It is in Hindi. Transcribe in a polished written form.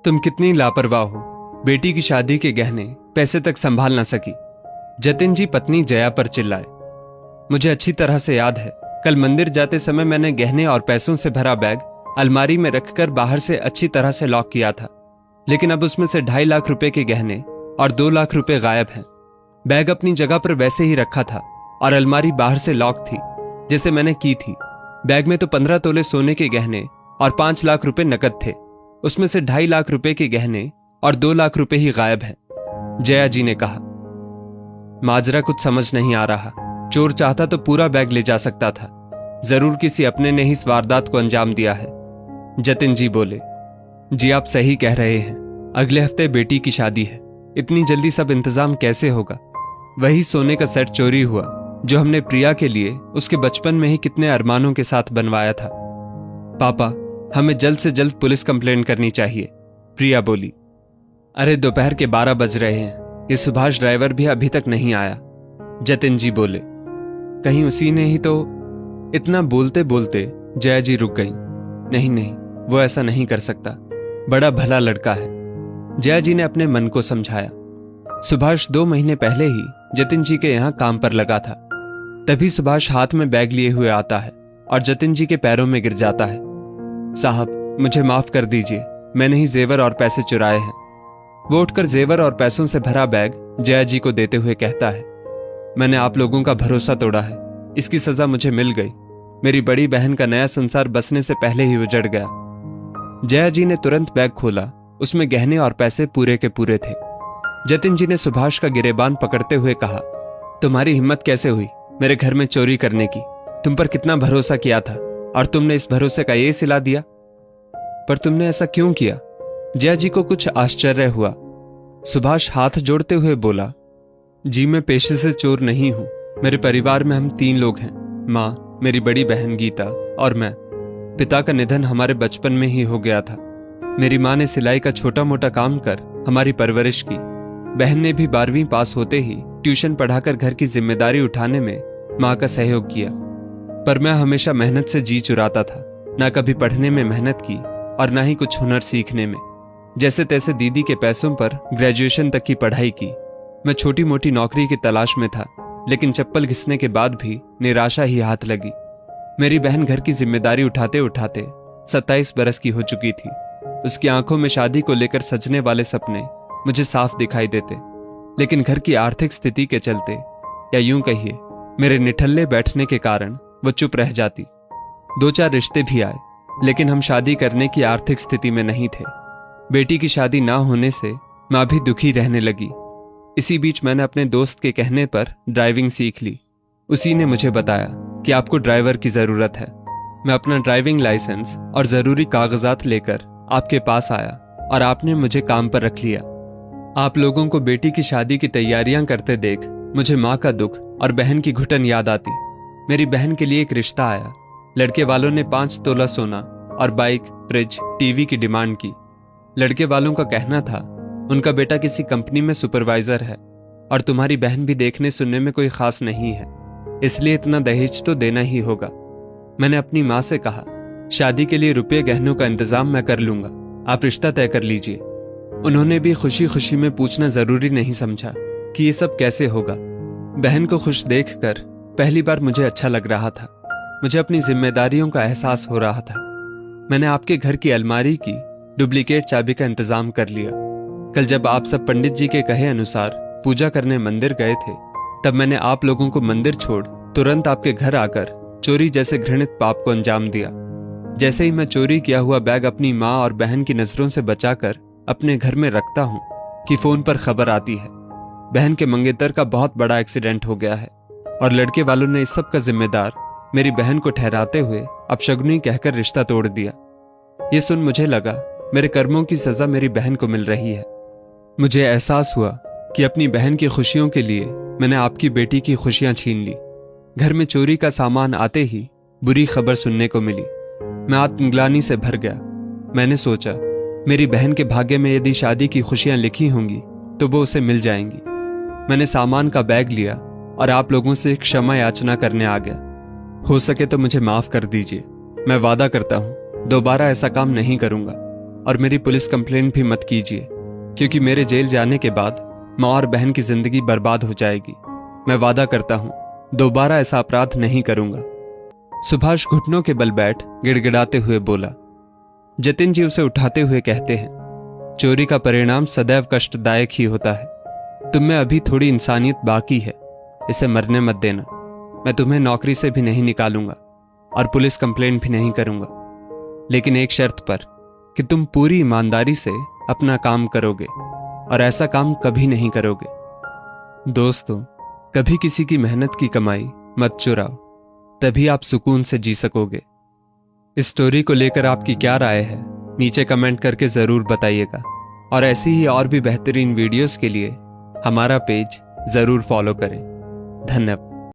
तुम कितनी लापरवाह हो। बेटी की शादी के गहने पैसे तक संभाल ना सकी। जतिन जी पत्नी जया पर चिल्लाए। मुझे अच्छी तरह से याद है, कल मंदिर जाते समय मैंने गहने और पैसों से भरा बैग अलमारी में रखकर बाहर से अच्छी तरह से लॉक किया था, लेकिन अब उसमें से 2.5 लाख रुपए के गहने और 2 लाख रुपए गायब हैं। बैग अपनी जगह पर वैसे ही रखा था और अलमारी बाहर से लॉक थी जैसे मैंने की थी। बैग में तो 15 तोले सोने के गहने और 5 लाख रुपए नकद थे। उसमें से 2.5 लाख रुपए के गहने और 2 लाख रुपए ही गायब हैं, जया जी ने कहा। माजरा कुछ समझ नहीं आ रहा। चोर चाहता तो पूरा बैग ले जा सकता था। जरूर किसी अपने ने ही इस वारदात को अंजाम दिया है। जतिन जी बोले। जी आप सही कह रहे हैं। अगले हफ्ते बेटी की शादी है, इतनी जल्दी सब इंतजाम कैसे होगा। वही सोने का सेट चोरी हुआ जो हमने प्रिया के लिए उसके बचपन में ही कितने अरमानों के साथ बनवाया था। पापा, हमें जल्द से जल्द पुलिस कंप्लेंट करनी चाहिए, प्रिया बोली। अरे दोपहर के 12 बज रहे हैं, ये सुभाष ड्राइवर भी अभी तक नहीं आया, जतिन जी बोले। कहीं उसी ने ही तो। इतना बोलते बोलते जया जी रुक गई। नहीं नहीं, वो ऐसा नहीं कर सकता, बड़ा भला लड़का है, जया जी ने अपने मन को समझाया। सुभाष 2 महीने पहले ही जतिन जी के यहां काम पर लगा था। तभी सुभाष हाथ में बैग लिए हुए आता है और जतिन जी के पैरों में गिर जाता है। साहब, मुझे माफ कर दीजिए, मैंने ही जेवर और पैसे चुराए हैं। वो उठकर जेवर और पैसों से भरा बैग जया जी को देते हुए कहता है, मैंने आप लोगों का भरोसा तोड़ा है, इसकी सजा मुझे मिल गई। मेरी बड़ी बहन का नया संसार बसने से पहले ही उजड़ गया। जया जी ने तुरंत बैग खोला, उसमें गहने और पैसे पूरे के पूरे थे। जतिन जी ने सुभाष का गिरेबान पकड़ते हुए कहा, तुम्हारी हिम्मत कैसे हुई मेरे घर में चोरी करने की। तुम पर कितना भरोसा किया था और तुमने इस भरोसे का ये सिला दिया। पर तुमने ऐसा क्यों किया। जया जी को कुछ आश्चर्य हुआ। सुभाष हाथ जोड़ते हुए बोला, जी मैं पेशे से चोर नहीं हूं। मेरे परिवार में हम 3 लोग हैं, माँ, मेरी बड़ी बहन गीता और मैं। पिता का निधन हमारे बचपन में ही हो गया था। मेरी माँ ने सिलाई का छोटा मोटा काम कर हमारी परवरिश की। बहन ने भी 12वीं पास होते ही ट्यूशन पढ़ाकर घर की जिम्मेदारी उठाने में माँ का सहयोग किया। पर मैं हमेशा मेहनत से जी चुराता था, ना कभी पढ़ने में मेहनत की और ना ही कुछ हुनर सीखने में। जैसे तैसे दीदी के पैसों पर ग्रेजुएशन तक की पढ़ाई की। मैं छोटी मोटी नौकरी की तलाश में था, लेकिन चप्पल घिसने के बाद भी निराशा ही हाथ लगी। मेरी बहन घर की जिम्मेदारी उठाते उठाते 27 बरस की हो चुकी थी। उसकी आंखों में शादी को लेकर सजने वाले सपने मुझे साफ दिखाई देते, लेकिन घर की आर्थिक स्थिति के चलते, या यूं कहिए मेरे निठल्ले बैठने के कारण, वो चुप रह जाती। 2-4 रिश्ते भी आए, लेकिन हम शादी करने की आर्थिक स्थिति में नहीं थे। बेटी की शादी ना होने से माँ भी दुखी रहने लगी। इसी बीच मैंने अपने दोस्त के कहने पर ड्राइविंग सीख ली। उसी ने मुझे बताया कि आपको ड्राइवर की जरूरत है। मैं अपना ड्राइविंग लाइसेंस और जरूरी कागजात लेकर आपके पास आया और आपने मुझे काम पर रख लिया। आप लोगों को बेटी की शादी की तैयारियां करते देख मुझे माँ का दुख और बहन की घुटन याद आती। मेरी बहन के लिए एक रिश्ता आया। लड़के वालों ने 5 तोला सोना और बाइक, फ्रिज, टीवी की डिमांड की। लड़के वालों का कहना था उनका बेटा किसी कंपनी में सुपरवाइजर है और तुम्हारी बहन भी देखने सुनने में कोई खास नहीं है, इसलिए इतना दहेज तो देना ही होगा। मैंने अपनी माँ से कहा, शादी के लिए रुपये गहनों का इंतजाम मैं कर लूंगा, आप रिश्ता तय कर लीजिए। उन्होंने भी खुशी खुशी में पूछना जरूरी नहीं समझा कि ये सब कैसे होगा। बहन को खुश देखकर पहली बार मुझे अच्छा लग रहा था। मुझे अपनी जिम्मेदारियों का एहसास हो रहा था। मैंने आपके घर की अलमारी की डुप्लीकेट चाबी का इंतजाम कर लिया। कल जब आप सब पंडित जी के कहे अनुसार पूजा करने मंदिर गए थे, तब मैंने आप लोगों को मंदिर छोड़ तुरंत आपके घर आकर चोरी जैसे घृणित पाप को अंजाम दिया। जैसे ही मैं चोरी किया हुआ बैग अपनी माँ और बहन की नजरों से बचाकर अपने घर में रखता हूँ कि फोन पर खबर आती है, बहन के मंगेतर का बहुत बड़ा एक्सीडेंट हो गया है और लड़के वालों ने इस सब का जिम्मेदार मेरी बहन को ठहराते हुए अपशगुनी कहकर रिश्ता तोड़ दिया। ये सुन मुझे लगा मेरे कर्मों की सजा मेरी बहन को मिल रही है। मुझे एहसास हुआ कि अपनी बहन की खुशियों के लिए मैंने आपकी बेटी की खुशियां छीन ली। घर में चोरी का सामान आते ही बुरी खबर सुनने को मिली। मैं आत्मग्लानि से भर गया। मैंने सोचा मेरी बहन के भाग्य में यदि शादी की खुशियां लिखी होंगी तो वो उसे मिल जाएंगी। मैंने सामान का बैग लिया और आप लोगों से क्षमा याचना करने आ गया। हो सके तो मुझे माफ कर दीजिए। मैं वादा करता हूं दोबारा ऐसा काम नहीं करूंगा। और मेरी पुलिस कंप्लेंट भी मत कीजिए, क्योंकि मेरे जेल जाने के बाद माँ और बहन की जिंदगी बर्बाद हो जाएगी। मैं वादा करता हूँ दोबारा ऐसा अपराध नहीं करूंगा। सुभाष घुटनों के बल बैठ गिड़गिड़ाते हुए बोला। जतिन जी उसे उठाते हुए कहते हैं, चोरी का परिणाम सदैव कष्टदायक ही होता है। तुम में अभी थोड़ी इंसानियत बाकी है, इसे मरने मत देना। मैं तुम्हें नौकरी से भी नहीं निकालूंगा और पुलिस कंप्लेंट भी नहीं करूंगा, लेकिन एक शर्त पर कि तुम पूरी ईमानदारी से अपना काम करोगे और ऐसा काम कभी नहीं करोगे। दोस्तों, कभी किसी की मेहनत की कमाई मत चुराओ, तभी आप सुकून से जी सकोगे। इस स्टोरी को लेकर आपकी क्या राय है, नीचे कमेंट करके जरूर बताइएगा। और ऐसी ही और भी बेहतरीन वीडियोस के लिए हमारा पेज जरूर फॉलो करें। धन्यवाद।